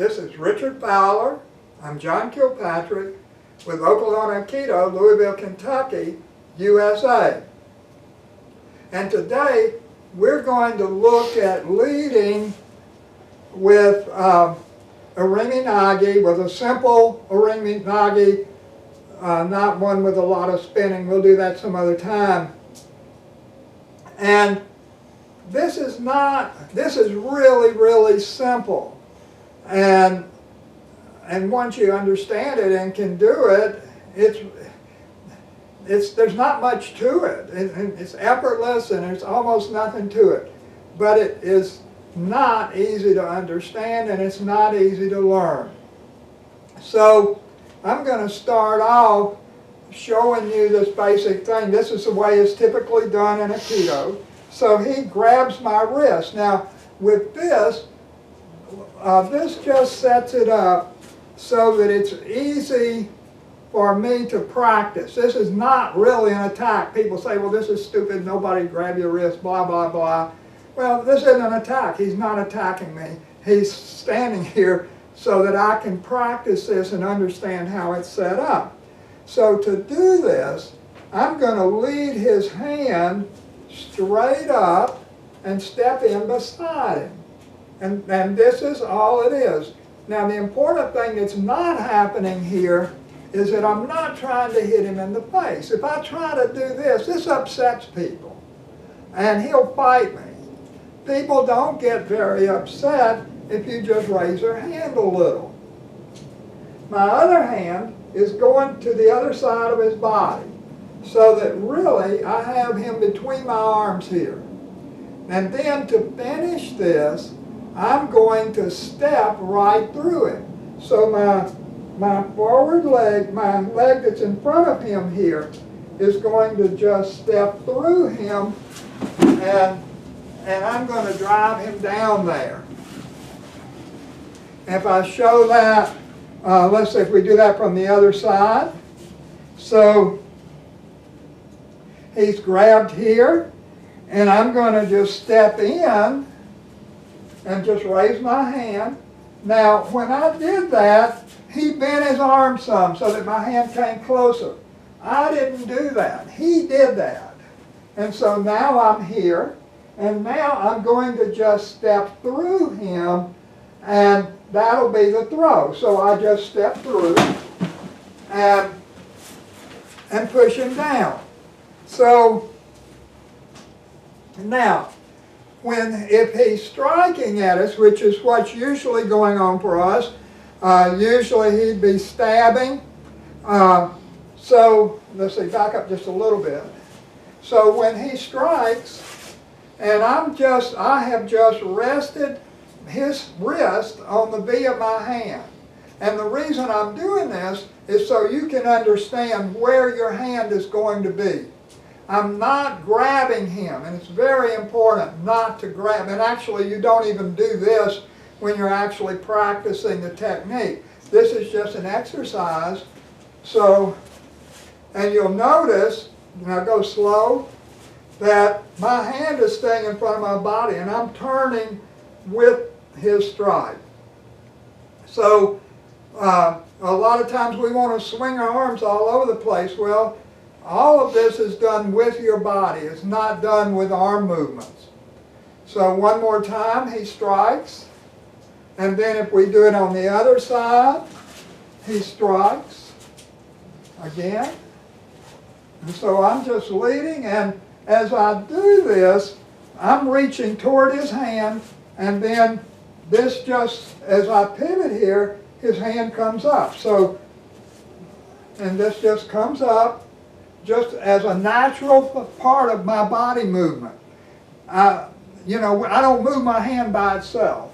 This is Richard Fowler. I'm John Kilpatrick with Oklahoma Aikido, Louisville, Kentucky, USA. And today we're going to look at leading with Irimi Nage, with a simple Irimi Nage, not one with a lot of spinning. We'll do that some other time. And this is really, really simple. And once you understand it and can do it, there's not much to it. It's effortless and there's almost nothing to it. But it is not easy to understand and it's not easy to learn. So I'm going to start off showing you this basic thing. This is the way it's typically done in Aikido. So he grabs my wrist. Now with this, this just sets it up so that it's easy for me to practice. This is not really an attack. People say, well, this is stupid, nobody grab your wrist, blah, blah, blah. Well, this isn't an attack. He's not attacking me. He's standing here so that I can practice this and understand how it's set up. So to do this, I'm going to lead his hand straight up and step in beside him. And this is all it is. Now the important thing that's not happening here is that I'm not trying to hit him in the face. If I try to do this, this upsets people. And he'll fight me. People don't get very upset if you just raise their hand a little. My other hand is going to the other side of his body, so that really I have him between my arms here. And then to finish this, I'm going to step right through him. So my forward leg, my leg that's in front of him here, is going to just step through him, and I'm going to drive him down there. If I show that, let's say if we do that from the other side. So he's grabbed here, and I'm going to just step in and just raise my hand. Now, when I did that, he bent his arm some so that my hand came closer. I didn't do that. He did that. And so now I'm here, and now I'm going to just step through him, and that'll be the throw. So I just step through and push him down. So now, if he's striking at us, which is what's usually going on for us, usually he'd be stabbing. So let's see, back up just a little bit. So when he strikes, and I have just rested his wrist on the V of my hand. And the reason I'm doing this is so you can understand where your hand is going to be. I'm not grabbing him, and it's very important not to grab. And actually, you don't even do this when you're actually practicing the technique. This is just an exercise. So, and you'll notice, and I'll go slow, that my hand is staying in front of my body, and I'm turning with his stride. So, a lot of times we want to swing our arms all over the place. Well, all of this is done with your body. It's not done with arm movements. So one more time, he strikes. And then if we do it on the other side, he strikes again. And so I'm just leading, and as I do this, I'm reaching toward his hand, and then this just, as I pivot here, his hand comes up. So, and this just comes up, just as a natural part of my body movement. I don't move my hand by itself.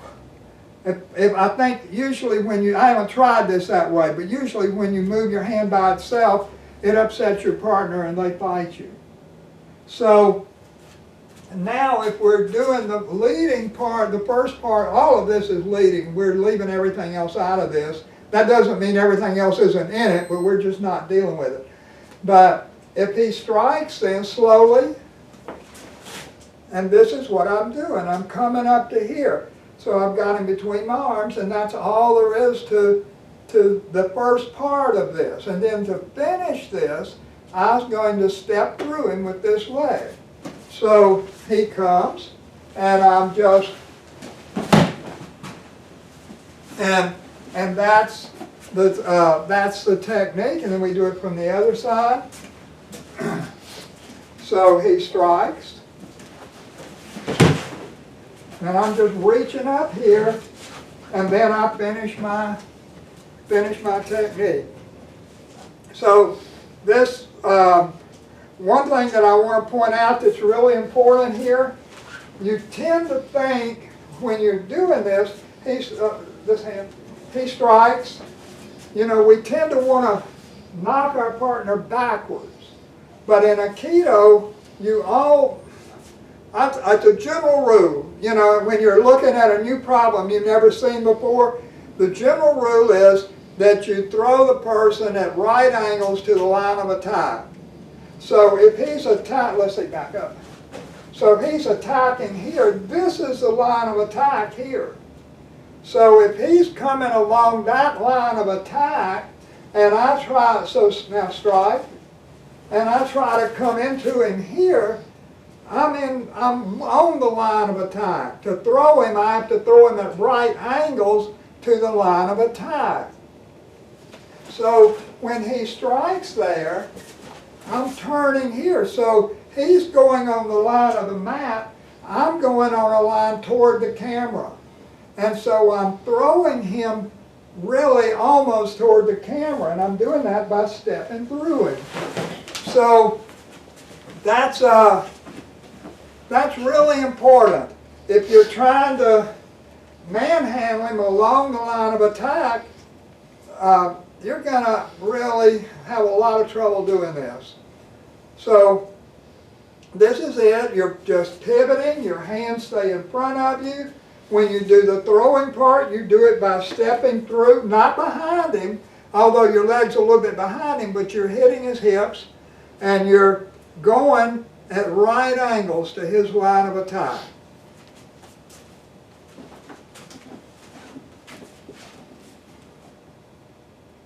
If I think usually when I haven't tried this that way, but usually when you move your hand by itself, it upsets your partner and they fight you. So now if we're doing the leading part, the first part, all of this is leading. We're leaving everything else out of this. That doesn't mean everything else isn't in it, but we're just not dealing with it. But if he strikes, then slowly, and this is what I'm doing. I'm coming up to here. So I've got him between my arms, and that's all there is to the first part of this. And then to finish this, I was going to step through him with this leg. So he comes, and I'm just, and that's the technique, and then we do it from the other side. So he strikes, and I'm just reaching up here, and then I finish my technique. So this, one thing that I want to point out that's really important here, you tend to think when you're doing this, this hand, he strikes, you know, we tend to want to knock our partner backwards. But in Aikido, it's a general rule, you know, when you're looking at a new problem you've never seen before, the general rule is that you throw the person at right angles to the line of attack. So if he's attacking, let's see, back up. So if he's attacking here, this is the line of attack here. So if he's coming along that line of attack, and I try, so now strike, and I try to come into him here, I'm on the line of attack. To throw him, I have to throw him at right angles to the line of attack. So when he strikes there, I'm turning here. So he's going on the line of the mat, I'm going on a line toward the camera. And so I'm throwing him really almost toward the camera, and I'm doing that by stepping through him. So that's really important. If you're trying to manhandle him along the line of attack, you're going to really have a lot of trouble doing this. So this is it. You're just pivoting. Your hands stay in front of you. When you do the throwing part, you do it by stepping through, not behind him, although your leg's a little bit behind him, but you're hitting his hips, and you're going at right angles to his line of attack.